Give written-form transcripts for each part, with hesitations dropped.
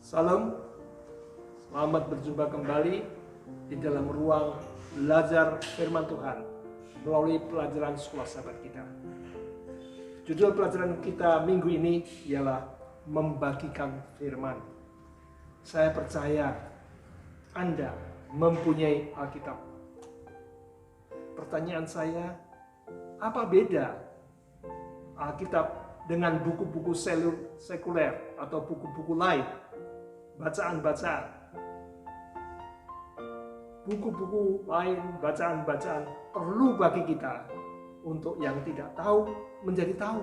Salam, selamat berjumpa kembali di dalam ruang belajar firman Tuhan melalui pelajaran sekolah sahabat kita. Judul pelajaran kita minggu ini ialah membagikan firman. Saya percaya Anda mempunyai Alkitab. Pertanyaan saya, apa beda Alkitab dengan buku-buku sekuler atau buku-buku lain? Bacaan-bacaan, buku-buku lain, bacaan-bacaan perlu bagi kita untuk yang tidak tahu menjadi tahu,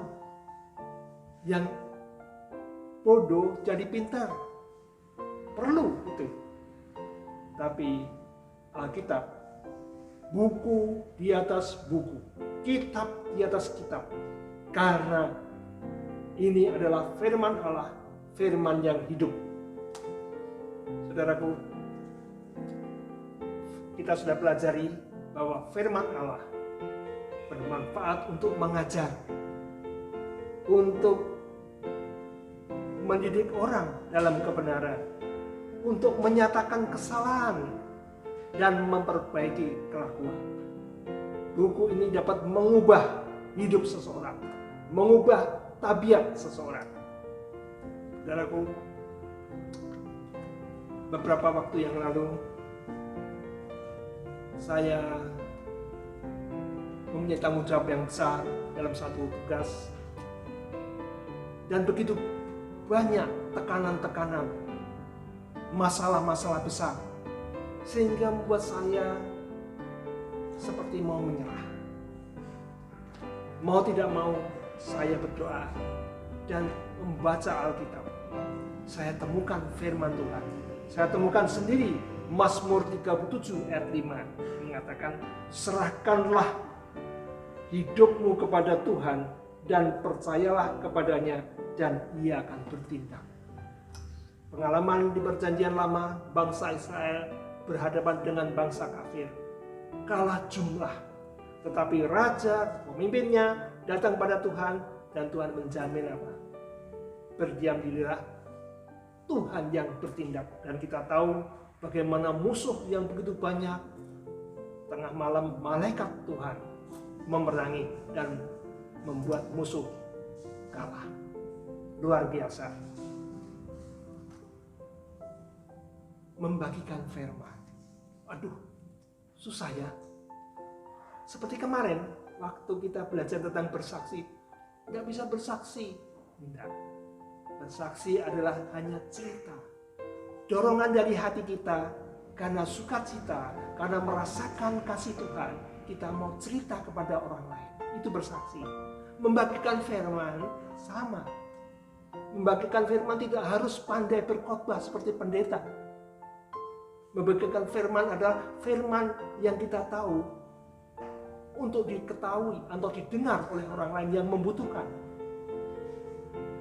yang bodoh jadi pintar, perlu itu. Tapi Alkitab, buku di atas buku, kitab di atas kitab, karena ini adalah firman Allah, firman yang hidup. Saudaraku, kita sudah pelajari bahwa firman Allah bermanfaat untuk mengajar, untuk mendidik orang dalam kebenaran, untuk menyatakan kesalahan dan memperbaiki kelakuan. Buku ini dapat mengubah hidup seseorang, mengubah tabiat seseorang. Saudaraku, beberapa waktu yang lalu saya mempunyai tanggung jawab yang besar dalam satu tugas, dan begitu banyak tekanan-tekanan, masalah-masalah besar, sehingga membuat saya seperti mau menyerah. Mau tidak mau saya berdoa dan membaca Alkitab. Saya temukan firman Tuhan. Saya temukan sendiri Mazmur 37 ayat 5 mengatakan, serahkanlah hidupmu kepada Tuhan dan percayalah kepadanya dan ia akan bertindak. Pengalaman di perjanjian lama, bangsa Israel berhadapan dengan bangsa kafir, kalah jumlah, tetapi raja, pemimpinnya datang pada Tuhan dan Tuhan menjamin apa? Berdiam dirilah, Tuhan yang bertindak. Dan kita tahu bagaimana musuh yang begitu banyak, tengah malam malaikat Tuhan memerangi dan membuat musuh kalah. Luar biasa. Membagikan firman. Aduh, susah ya. Seperti kemarin waktu kita belajar tentang bersaksi, nggak bisa bersaksi. Tidak. Bersaksi adalah hanya cerita, dorongan dari hati kita karena sukacita, karena merasakan kasih Tuhan, kita mau cerita kepada orang lain. Itu bersaksi. Membagikan firman sama. Membagikan firman tidak harus pandai berkhotbah seperti pendeta. Membagikan firman adalah firman yang kita tahu untuk diketahui atau didengar oleh orang lain yang membutuhkan.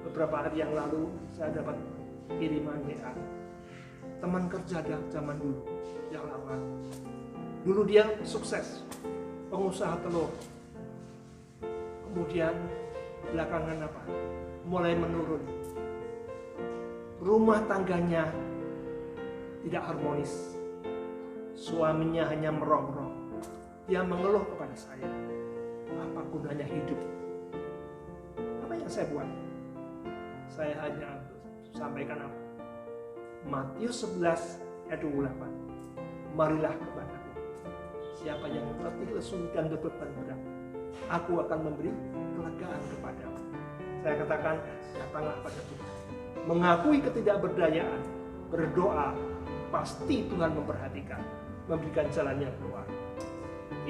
Beberapa hari yang lalu saya dapat kiriman WA, teman kerja zaman dulu yang lama. Dulu dia sukses, pengusaha telur. Kemudian belakangan apa? Mulai menurun. Rumah tangganya tidak harmonis. Suaminya hanya merongrong. Dia mengeluh kepada saya, apa gunanya hidup? Apa yang saya buat? Saya hanya sampaikan apa? Matius 11 ayat 28. Marilah kepadaku, siapa yang letih lesu dan berbeban berat, aku akan memberi kelegaan kepadamu. Saya katakan, datanglah pada Tuhan. Mengakui ketidakberdayaan, berdoa, pasti Tuhan memperhatikan, memberikan jalan yang keluar.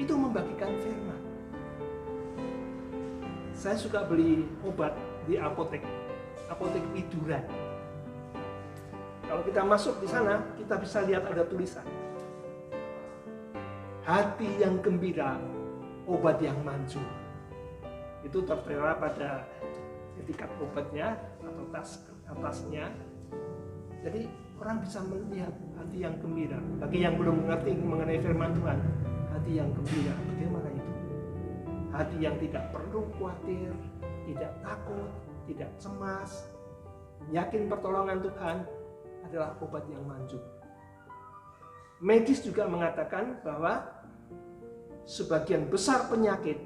Itu membagikan firman. Saya suka beli obat di apotek Widuran. Kalau kita masuk di sana, kita bisa lihat ada tulisan, hati yang gembira, obat yang manjur. Itu tertera pada etiket obatnya atau atasnya. Jadi orang bisa melihat hati yang gembira. Bagi yang belum mengerti mengenai firman Tuhan, hati yang gembira, bagaimana itu? Hati yang tidak perlu khawatir, tidak takut, tidak cemas, yakin pertolongan Tuhan, adalah obat yang manjur. Medis juga mengatakan bahwa sebagian besar penyakit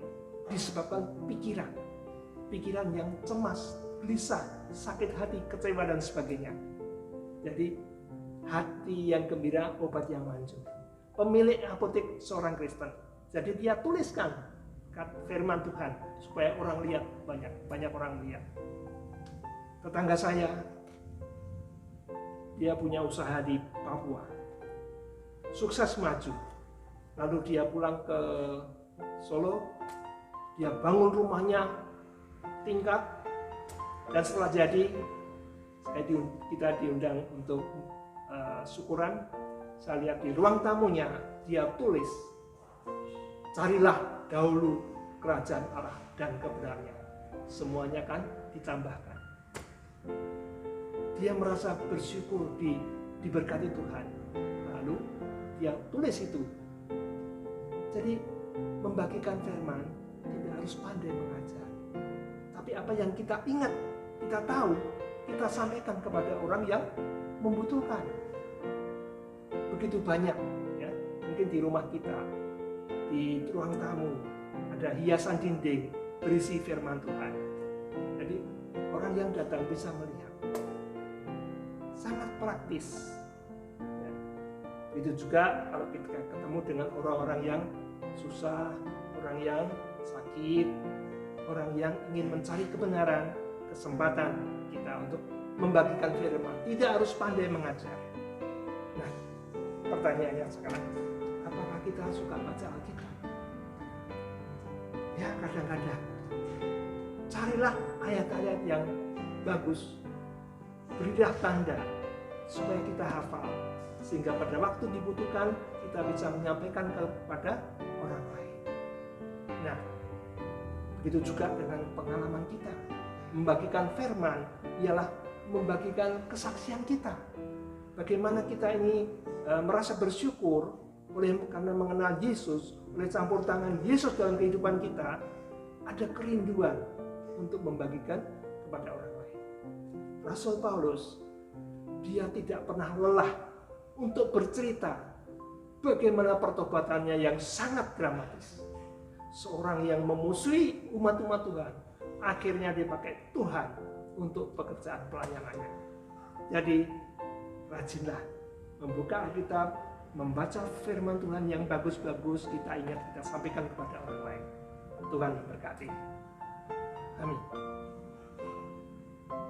disebabkan pikiran yang cemas, gelisah, sakit hati, kecewa dan sebagainya. Jadi hati yang gembira, obat yang manjur. Pemilik apotek seorang Kristen. Jadi dia tuliskan firman Tuhan supaya orang lihat, banyak orang lihat. Tetangga saya, dia punya usaha di Papua, sukses maju. Lalu dia pulang ke Solo, dia bangun rumahnya tingkat, dan setelah jadi kita diundang untuk syukuran. Saya lihat di ruang tamunya dia tulis, carilah dahulu kerajaan Allah dan kebenarannya, semuanya kan ditambahkan. Dia merasa bersyukur diberkati Tuhan, lalu dia tulis itu. Jadi membagikan firman tidak harus pandai mengajar, tapi apa yang kita ingat, kita tahu, kita sampaikan kepada orang yang membutuhkan. Begitu banyak ya, mungkin di rumah kita, di ruang tamu ada hiasan dinding berisi firman Tuhan. Jadi orang yang datang bisa melihat, sangat praktis ya. Itu juga kalau kita ketemu dengan orang-orang yang susah, orang yang sakit, orang yang ingin mencari kebenaran, kesempatan kita untuk membagikan firman. Tidak harus pandai mengajar. Nah, pertanyaannya sekarang, apakah kita suka baca Alkitab? Ya, kadang-kadang. Carilah ayat-ayat yang bagus, berilah tanda supaya kita hafal, sehingga pada waktu dibutuhkan kita bisa menyampaikan kepada orang lain. Nah, begitu juga dengan pengalaman kita. Membagikan firman ialah membagikan kesaksian kita. Bagaimana kita ini merasa bersyukur karena mengenal Yesus, oleh campur tangan Yesus dalam kehidupan kita, ada kerinduan untuk membagikan kepada orang lain. Rasul Paulus, dia tidak pernah lelah untuk bercerita bagaimana pertobatannya yang sangat dramatis. Seorang yang memusuhi umat-umat Tuhan, akhirnya dipakai Tuhan untuk pekerjaan pelayanannya. Jadi rajinlah membuka Alkitab, membaca firman Tuhan yang bagus-bagus, kita ingat, kita sampaikan kepada orang lain. Tuhan memberkati. Amin.